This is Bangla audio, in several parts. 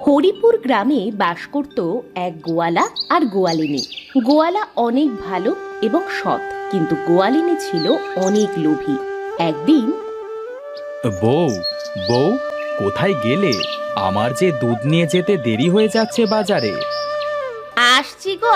হরিপুর গ্রামে বাস করত এক গোয়ালা আর গোয়ালিনী। গোয়ালা অনেক ভালো এবং সৎ, কিন্তু গোয়ালিনী ছিল অনেক লোভী। একদিন, বউ বউ, কোথায় গেলে? আমার যে দুধ নিয়ে যেতে দেরি হয়ে যাচ্ছে বাজারে। আসছি গো।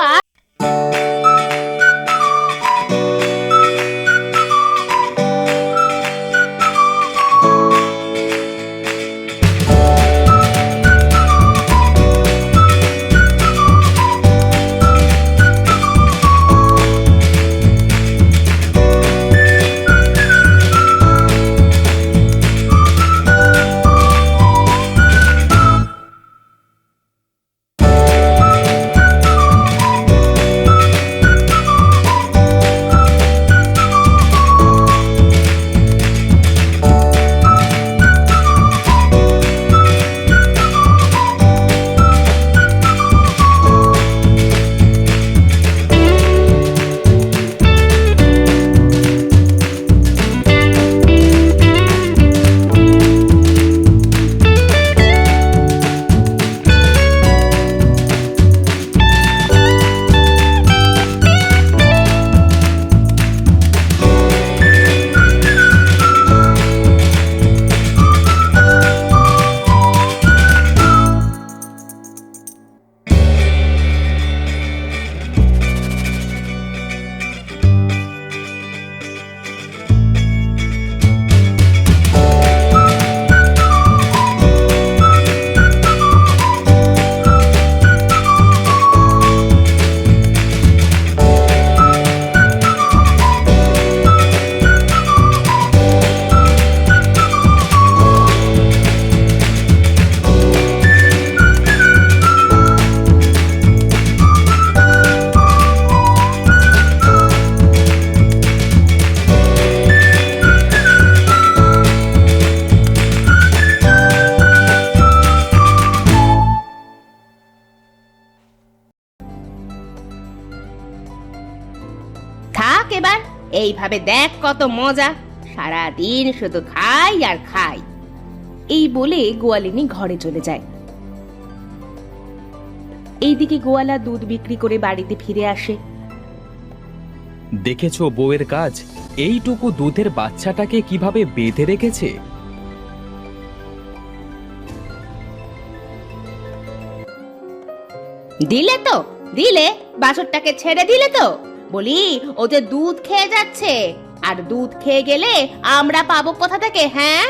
থাক এবার, এইভাবে দেখ কত মজা, সারাদিন শুধু খাই আর খাই। এই বলে গোয়ালিনী ঘরে চলে যায়। এইদিকে গোয়ালা দুধ বিক্রি করে বাড়িতে ফিরে আসে। দেখেছো বউয়ের কাজ? এইটুকু দুধের বাচ্চাটাকে কিভাবে বেঁধে রেখেছে। দিলে তো দিলে, বাছুরটাকে ছেড়ে দিলে তো। বলি, ও যে দুধ খেয়ে যাচ্ছে, আর দুধ খেয়ে গেলে আমরা পাবো কোথা থেকে? হ্যাঁ,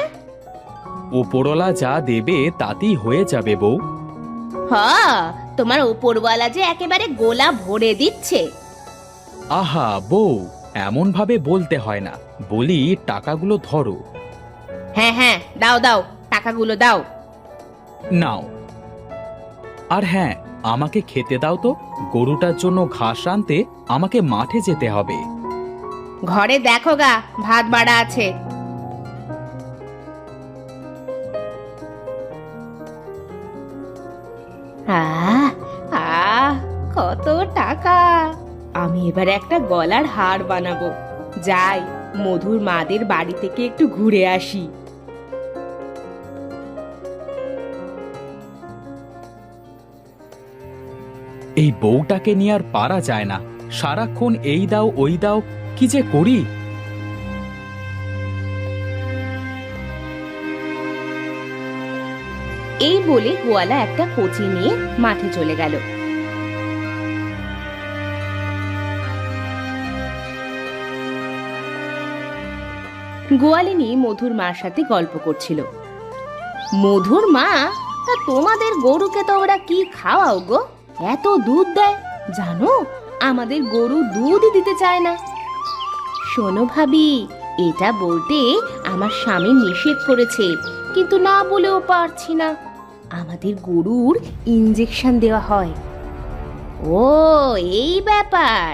ওপরওয়ালা যা দেবে তাতেই হয়ে যাবে বউ। হ্যাঁ, তোমার উপরওয়ালা যে একেবারে গোলা ভরে দিচ্ছে। আহা বউ, এমন ভাবে বলতে হয় না। বলি, টাকাগুলো ধরো। হ্যাঁ হ্যাঁ, দাও দাও, টাকাগুলো দাও। নাও। আর হ্যাঁ, আমাকে খেতে দাও তো। গরুটার জন্য ঘাস আনতে আমাকে মাঠে যেতে হবে। ঘরে দেখো গা, ভাত বাড়া আছে। কত টাকা! আমি এবার একটা গলার হার বানাবো। যাই, মধুর মাদের বাড়ি থেকে একটু ঘুরে আসি। এই বউটাকে নিয়ে আর পারা যায় না। সারাক্ষণ এই দাও ওই দাও, কি যে করি। এই বলে গোয়ালা একটা কচি নিয়ে মাঠে চলে গেল। গোয়ালিনী মধুর মার সাথে গল্প করছিল। মধুর মা, তা তোমাদের গরুকে তো ওরা কি খাওয়াও গো? এত দুধ দেয়, জানো আমাদের গরু দুধই দিতে চায় না। শোনো ভাবি, এটা বলতে আমার স্বামী নিষেধ করেছে, কিন্তু না বলেও পারছি না। আমাদের গরুর ইনজেকশন দেওয়া হয়। ও, এই ব্যাপার।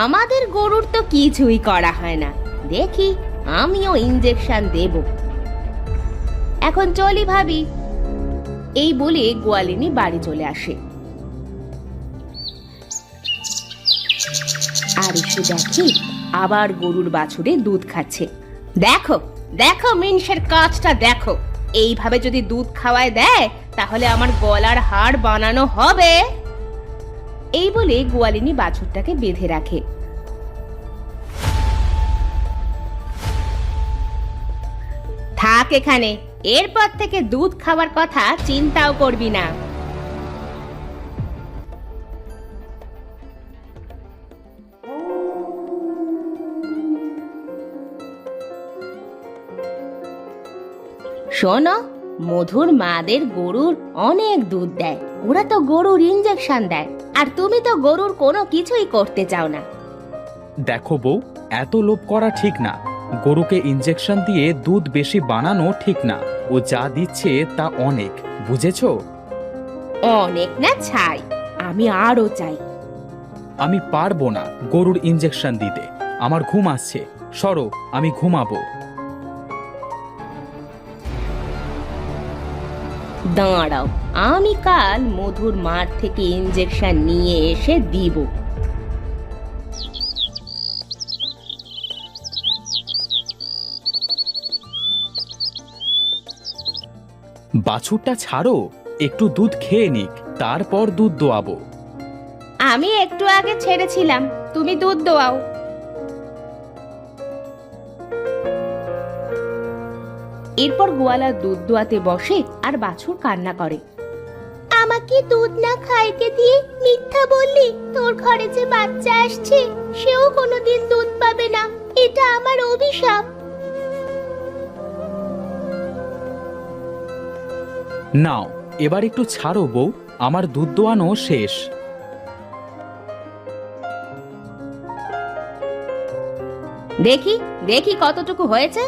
আমাদের গরুর তো কিছুই করা হয় না, দেখি আমিও ইনজেকশন দেব। এখন চলি ভাবি। এই বলে গোয়ালিনী বাড়ি চলে আসে। আর এসে দেখি আবার গরুর বাছুরে দুধ খাচ্ছে। দেখো দেখো মিনসের কাজটা দেখো, এইভাবে যদি দুধ খাওয়ায় দেয় তাহলে আমার গলার হাড় বানানো হবে। এই বলে গোয়ালিনী বাছুরটাকে বেঁধে রাখে। থাক এখানে, এরপর থেকে দুধ খাওয়ার কথা চিন্তাও করবি না। শোনো, মধুর মাদের গরুর অনেক দুধ দেয়, ওরা তো গরুর ইঞ্জেকশন দেয়, আর তুমি তো গরুর কোনো কিছুই করতে চাও না। দেখো বউ, এত লোভ করা ঠিক না। গরুকে ইঞ্জেকশন দিয়ে দুধ বেশি বানানো ঠিক না। ও যা দিচ্ছে তা অনেক, বুঝেছো? অনেক না ছাই, আমি আরো চাই। আমি পারবো না গরুর ইঞ্জেকশন দিতে, আমার ঘুম আসছে। সরো, আমি ঘুমাবো। দাঁড়াও, আমি কাল মধুর মাঠ থেকে ইঞ্জেকশন নিয়ে এসে দিব। বাছুরটা ছাড়ো, একটু দুধ খেয়ে নিক, তারপর দুধ দোয়াবো। আমি একটু আগে ছেড়েছিলাম, তুমি দুধ দোয়াও। এরপর গোয়ালা দুধ দোয়াতে বসে আর বাছুর কান্না করে। আমাকে দুধ না খাইতে দিয়ে মিথ্যা বললি, তোর ঘরে যে বাচ্চা আসছে সেও কোনোদিন দুধ পাবে না, এটা আমার অভিশাপ। নাও, এবার একটু ছাড়ো বউ, আমার দুধ দোয়ানো শেষ। দেখি দেখি কতটুকু হয়েছে।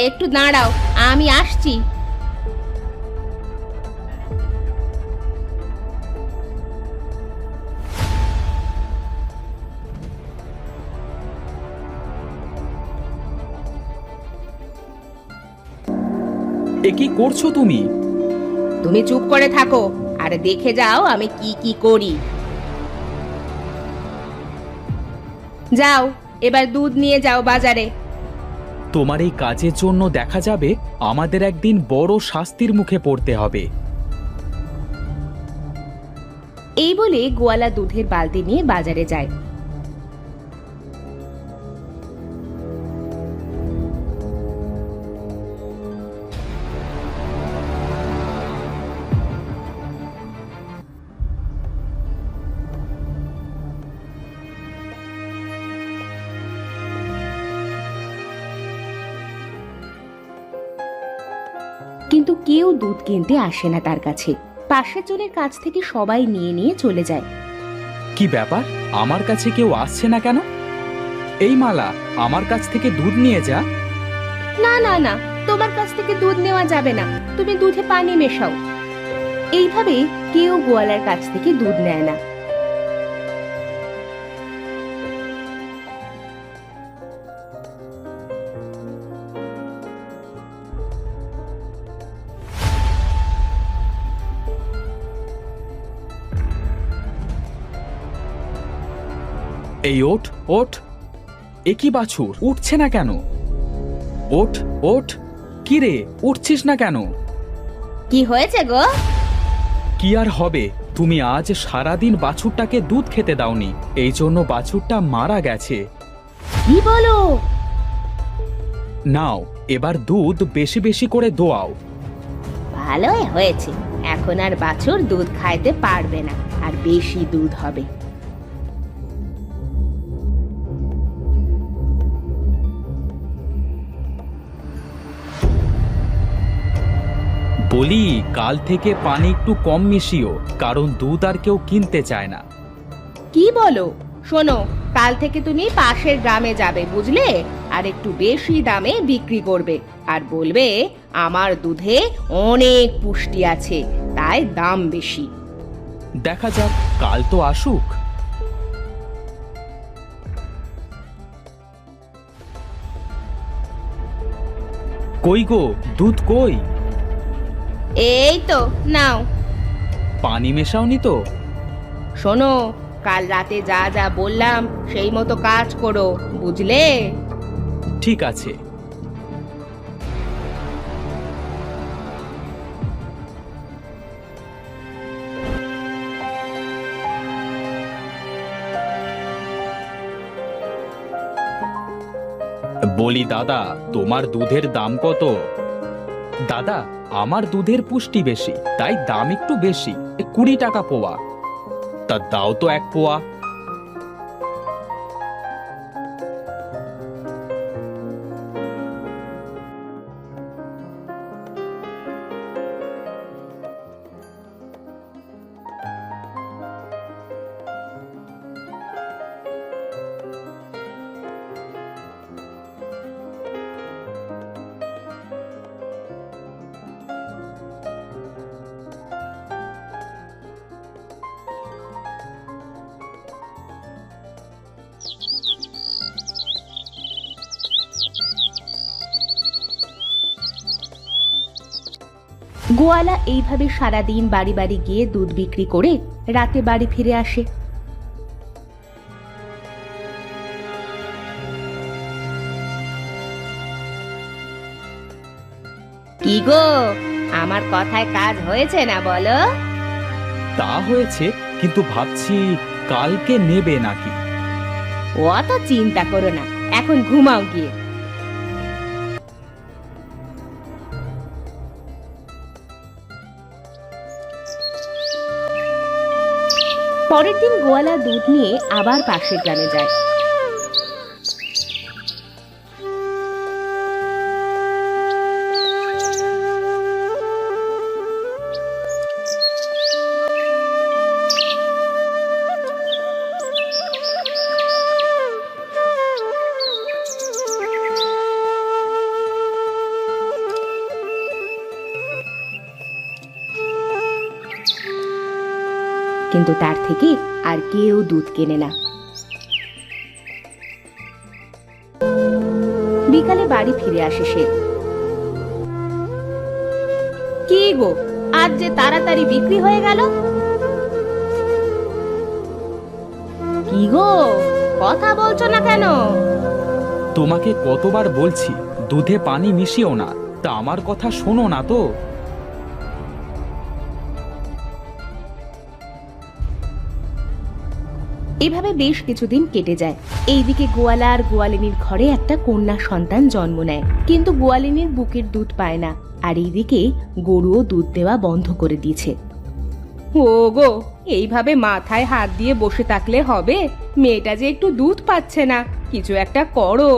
একটু দাঁড়াও, আমি আসছি। এ কি করছো তুমি? তুমি চুপ করে থাকো আর দেখে যাও আমি কি কি করি। যাও, এবার দুধ নিয়ে যাও বাজারে। তোমার এই কাজের জন্য দেখা যাবে আমাদের একদিন বড় শাস্তির মুখে পড়তে হবে। এই বলে গোয়ালা দুধের বালতি নিয়ে বাজারে যায়। কিন্তু কেউ দুধ কিনতে আসে না তার কাছে। পাশের জনের কাছ থেকে সবাই নিয়ে নিয়ে চলে যায়। কি ব্যাপার, আমার কাছে কেউ আসছে না কেন? এই মালা, আমার কাছ থেকে দুধ নিয়ে যা। না না না, তোমার কাছ থেকে দুধ নেওয়া যাবে না, তুমি দুধে পানি মেশাও। এইভাবে কেউ গোয়ালার কাছ থেকে দুধ নেয় না। এই ওঠ ওঠ, এ কি বাছুর, উঠছে না কেন? ওঠ ওঠ, কি রে, উঠছিস না কেন? কি হয়েছে গো? কি আর হবে, তুমি আজ সারাদিন বাছুরটাকে দুধ খেতে দাওনি, এই জন্য বাছুরটা মারা গেছে। কি বলো? নাও, এবার দুধ বেশি বেশি করে দোয়াও। ভালোই হয়েছে, এখন আর বাছুর দুধ খাইতে পারবে না, আর বেশি দুধ হবে। বলি, কাল থেকে পানি একটু কম মিশিও, কারণ দুধ আর কেউ কিনতে চায় না। কি বলো? শোনো, কাল থেকে তুমি পাশের গ্রামে যাবে, বুঝলে? আর একটু বেশি দামে বিক্রি করবে, আর বলবে আমার দুধে অনেক পুষ্টি আছে, তাই দাম বেশি। দেখা যাক, কাল তো আসুক। কই গো, দুধ কই? এই তো নাও। পানি মেশাওনি তো? শোনো, কাল রাতে যা যা বললাম সেই মতো কাজ করো, বুঝলে? ঠিক আছে। বলি দাদা, তোমার দুধের দাম কত? দাদা, আমার দুধের পুষ্টি বেশি, তাই দাম একটু বেশি, 20 টাকা পোয়া। তা দাও তো 1 পোয়া। গোয়ালা এইভাবে সারাদিন বাড়ি বাড়ি গিয়ে দুধ বিক্রি করে রাতে বাড়ি ফিরে আসে। কি গো, আমার কথায় কাজ হয়েছে না বলো? তা হয়েছে, কিন্তু ভাবছি কালকে নেবে নাকি। অত চিন্তা করো না, এখন ঘুমাও গিয়ে। পরের দিন গোয়ালা দুধ নিয়ে আবার পাশের গ্রামে যায়। কিন্তু তার থেকে আর কেউ দুধ কেনে না। বিকালে বাড়ি ফিরে আসে সে। কি গো, আজ যে তাড়াতাড়ি বিক্রি হয়ে গেল? কি গো, কথা বলছো না কেন? তোমাকে কতবার বলছি দুধে পানি মিশিও না, তা আমার কথা শোনো না তো। এভাবে বেশ কিছুদিন কেটে যায়। এইদিকে গোয়ালা আর গোয়ালিনীর ঘরে একটা কন্যা সন্তান জন্ম নেয়, কিন্তু গোয়ালিনীর বুকের দুধ পায় না। আর এইদিকে গরুও দুধ দেওয়া বন্ধ করে দিয়েছে। ও গো, এইভাবে মাথায় হাত দিয়ে বসে থাকলে হবে? মেয়েটা যে একটু দুধ পাচ্ছে না, কিছু একটা করো।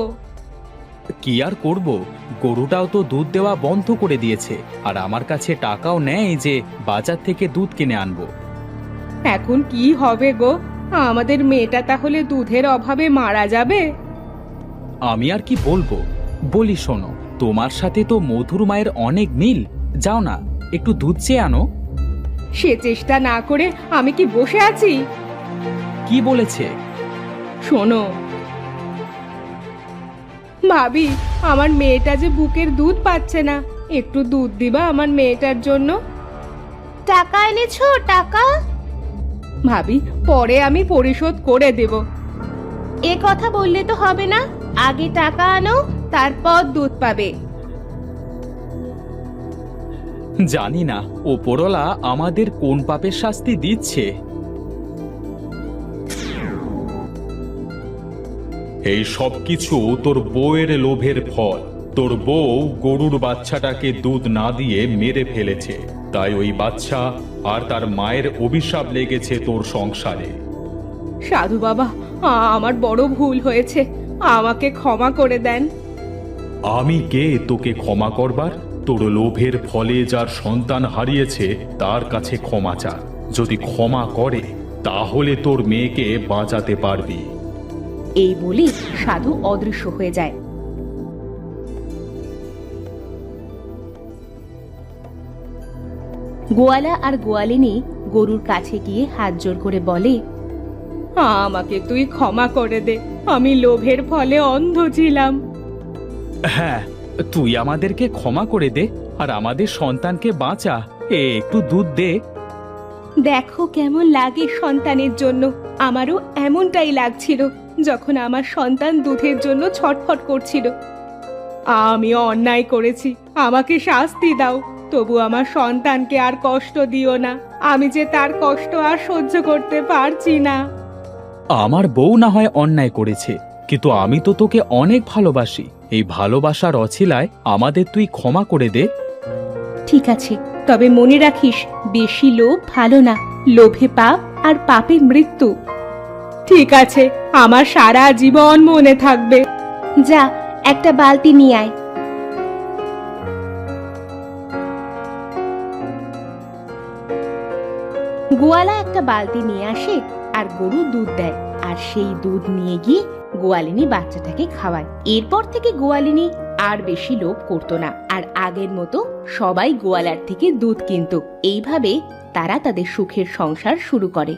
কি আর করব, গরুটাও তো দুধ দেওয়া বন্ধ করে দিয়েছে, আর আমার কাছে টাকাও নেই যে বাজার থেকে দুধ কিনে আনবো। এখন কি হবে গো? আমাদের মেয়েটা তাহলে দুধের অভাবে মারা যাবে। আমি আর কি বলবো, বলি শোনো, তোমার সাথে তো মধুর মায়ের অনেক মিল, যাও না একটু দুধ চেয়ে আনো। সে চেষ্টা না করে আমি কি বসে আছি? কি বলেছে? শোনো ভাবি, আমার মেয়েটা যে বুকের দুধ পাচ্ছে না, একটু দুধ দিবা আমার মেয়েটার জন্য? টাকা এনেছো? টাকা ভাবি, পরে আমি পরিশোধ করে দেব। এ কথা বললে তো হবে না, আগে টাকা আনো, তারপর দুধ পাবে। জানি না ওপরওয়ালা আমাদের কোন পাপের শাস্তি দিচ্ছে। এই সব কিছু তোর বউয়ের লোভের ফল। তোর বউ গরুর বাচ্চাটাকে দুধ না দিয়ে মেরে ফেলেছে, তাই ওই বাচ্চা আর তার মায়ের অভিশাপ লেগেছে তোর সংসারে। সাধু বাবা, আমার বড় ভুল হয়েছে, আমাকে ক্ষমা করে দেন। আমি কে তোকে ক্ষমা করবার? তোর লোভের ফলে যার সন্তান হারিয়েছে তার কাছে ক্ষমা চা। যদি ক্ষমা করে তাহলে তোর মেয়েকে বাঁচাতে পারবি। এই বলে সাধু অদৃশ্য হয়ে যায়। গোয়ালা আর গোয়ালিনী গরুর কাছে গিয়ে হাত জোর করে বলে, আমাকে তুই ক্ষমা করে দে, আমি লোভের ফলে অন্ধ ছিলাম। হ্যাঁ, তুই আমাদেরকে ক্ষমা করে দে আর আমাদের সন্তানকে বাঁচা, একটু দুধ দে। দেখো কেমন লাগে সন্তানের জন্য, আমারও এমনটাই লাগছিল যখন আমার সন্তান দুধের জন্য ছটফট করছিল। আমি অন্যায় করেছি, আমাকে শাস্তি দাও, তবু আমার সন্তানকে আর কষ্ট দিও না। আমি যে তার কষ্ট আর সহ্য করতে পারছি না। আমার বউ না হয় অন্যায় করেছে, কিন্তু আমি তো তোকে অনেক ভালোবাসি। এই ভালোবাসার অছিলায় আমাদের তুই ক্ষমা করে দে। ঠিক আছে, তবে মনে রাখিস, বেশি লোভ ভালো না, লোভে পাপ আর পাপে মৃত্যু। ঠিক আছে, আমার সারা জীবন মনে থাকবে। যা, একটা বালতি নিয়ে আয়। গোয়ালা একটা বালতি নিয়ে আসে আর গরু দুধ দেয়, আর সেই দুধ নিয়ে গিয়ে গোয়ালিনী বাচ্চাটাকে খাওয়ায়। এরপর থেকে গোয়ালিনী আর বেশি লোভ করতো না, আর আগের মতো সবাই গোয়ালার থেকে দুধ কিনতো। এইভাবে তারা তাদের সুখের সংসার শুরু করে।